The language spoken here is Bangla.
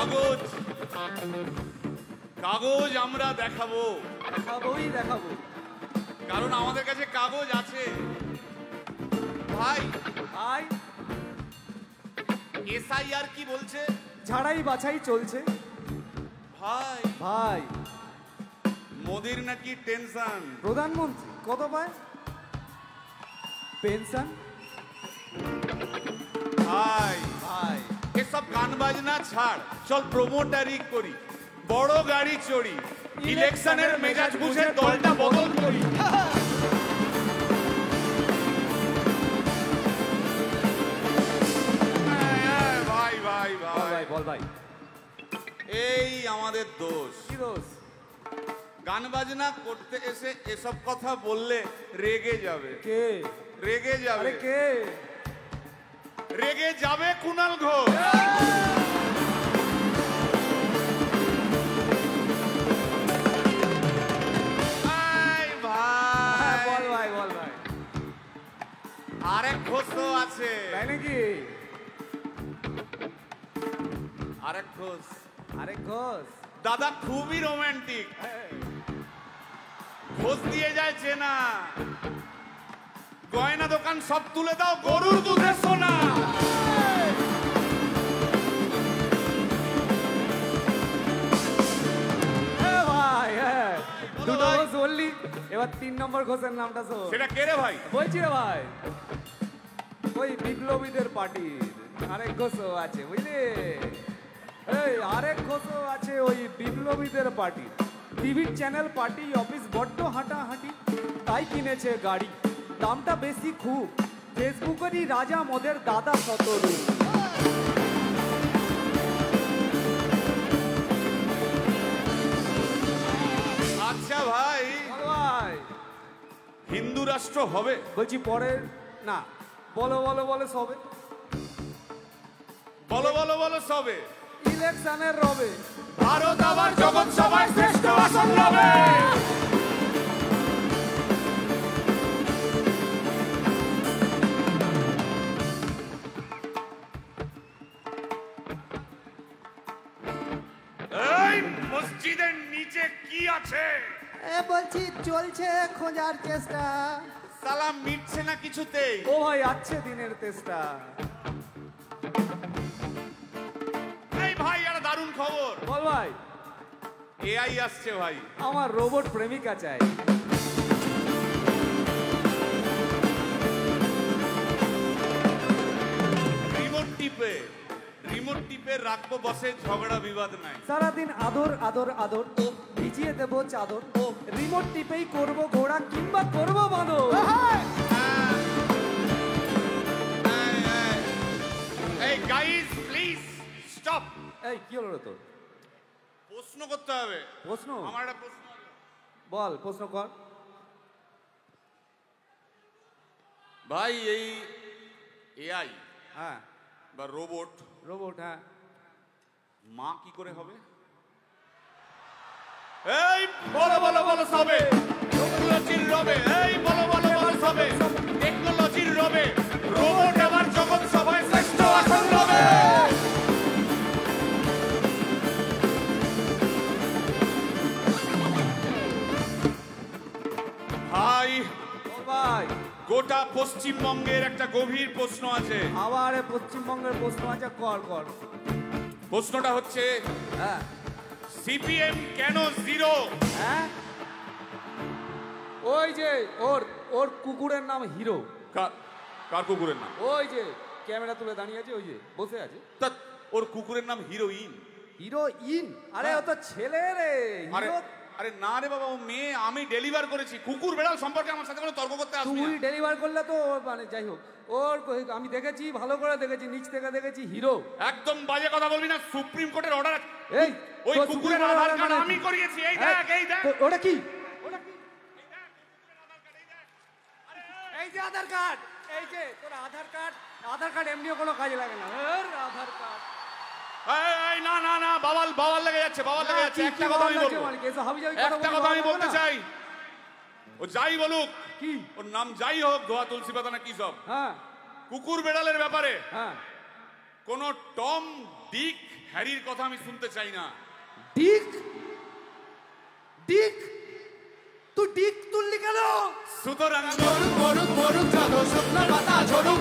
কাগজ কাগজ আমরা দেখাবো, দেখাবো, কারণ আমাদের কাছে কাগজ আছে। ভাই ভাই এসআইআর কি বলছে? ঝাড়াই বাছাই চলছে। ভাই ভাই মোদির নাকি টেনশন। প্রধানমন্ত্রী কত পায় পেনশন? ভাই ভাই এসব গান বাজনা ছাড়, চল প্রমোটারি করি, বড় গাড়ি চড়ি, ইলেকশনের মেজাজ বুঝে দলটা বদল করি। ভাই ভাই ভাই বল ভাই, এই আমাদের দোষ। কি দোষ? গান বাজনা করতে এসে এসব কথা বললে রেগে যাবে। কে রেগে যাবে? কে রেগে যাবে? কুণাল ঘোষ। বল ভাই, বল ভাই। আরেক ঘোষ তো আছে। তাই নাকি? আরেক ঘোষ, আরেক ঘোষ দাদা খুবই রোমান্টিক। ঘোষ দিয়ে যায় চেনা, গয়না দোকান সব তুলে দাও, গরুর দুধের সোনা। ভাই দুটো ঘোষ বললি, এবার 3 নম্বর ঘোষের নামটা শোন। সেটা কে রে ভাই? বলছি রে ভাই, ওই বিপ্লবীদের পার্টির আরেক ঘোষও আছে বুঝলি। এই আরেক ঘোষও আছে ওই বিপ্লবীদের পার্টির। টিভির চ্যানেল, পার্টি অফিস বড্ড হাঁটাহাঁটি, তাই কিনেছে গাড়ি, দামটা বেশি খুব, ফেসবুকেরই রাজা মদের দাদা শতরূপ। আচ্ছা ভাই, ভাই হিন্দু রাষ্ট্র হবে? বলছি পরে না, বলো বলো বলো সবে, বলো বলো বলো সবে। ইলেকশনের রবে ভারত আবার জগৎ সভায় শ্রেষ্ঠ আসন রবে। এই মসজিদের নিচে কি আছে? বলছি চলছে খোঁজার চেষ্টা। সালাম মিটছে না কিছুতেই। ও ভাই আছে দিনের চেষ্টা। এই ভাই একটা দারুণ খবর। বল ভাই। এআই আসছে ভাই। আমার রোবট প্রেমিকা চাই। রিমোট টিপে রাখবো বসে, ঝগড়া বিবাদ নাই। সারাদিন আদর আদর আদর, ভিজিয়ে দেবো চাদর, রিমোট টিপেই করবো ঘোড়া কিংবা করবো বাঁদর। এই গাইস প্লিজ স্টপ। এই কি হলো রে তোর? প্রশ্ন করতে হবে। প্রশ্ন? আমার একটা প্রশ্ন। বল প্রশ্ন কর ভাই। এই এআই হ্যাঁ বা রোবট, হ্যাঁ, মা কি করে হবে? এই বলো বলো বলো সবে, টেকনোলজির রবে। এই বলো বলো বলো সবে, টেকনোলজির রবে, রোবট আবার জগৎ সভায় শ্রেষ্ঠ আসন রবে। ভাই ভাই গোটা পশ্চিমবঙ্গের একটা গভীর প্রশ্ন আছে। আবার পশ্চিমবঙ্গের প্রশ্ন আছে, কর কর। প্রশ্নটা হচ্ছে, হ্যাঁ সিপিএম কেন জিরো? হ্যাঁ, ওই যে ওর কুকুরের নাম হিরো। কার কুকুরের নাম? ওই যে ক্যামেরা তুলে দাঁড়িয়ে আছে, ওই যে বসে আছে। তা ওর কুকুরের নাম হিরোইন। হিরোইন? আরে ও তো ছেলে রে। আরে না রে বাবা, ও মেয়ে। আমি ডেলিভার করেছি। কুকুর বেড়াল সম্পর্কে আমার সাথে কোনো তর্ক করতে আসবি না। তুই ডেলিভার করলে তো মানে যাই হোক, আমি দেখেছি, ভালো করে দেখেছি, নিচ থেকে দেখেছি, হিরো। একদম বাজে কথা বলবি না। সুপ্রিম কোর্টের অর্ডার আছে। এই ওই কুকুরের আধার কার্ড আমি করিয়েছি। এই দেখ, এই দেখ। ওটা কি? এই যে আধার কার্ড, এই যে তোর আধার কার্ড এমনিও কোনো কাজে লাগে না। আধার কার্ড। এই না না না, বাওয়াল লেগে যাচ্ছে, একটা কথা আমি বলবো, একটা কথা আমি বলতে চাই। ও যাই বলুক, কি ওর নাম যাই হোক, ধোয়া তুলসী পাতা না কি সব, হ্যাঁ, কুকুর বেড়ালের ব্যাপারে হ্যাঁ, কোন টম ডিক হ্যারির কথা আমি শুনতে চাই না। ডিক ডিক তুই ডিক তুললি কেন? সুতরাং মরুক মরুক মরুক যত শুকনো পাতা ঝরুক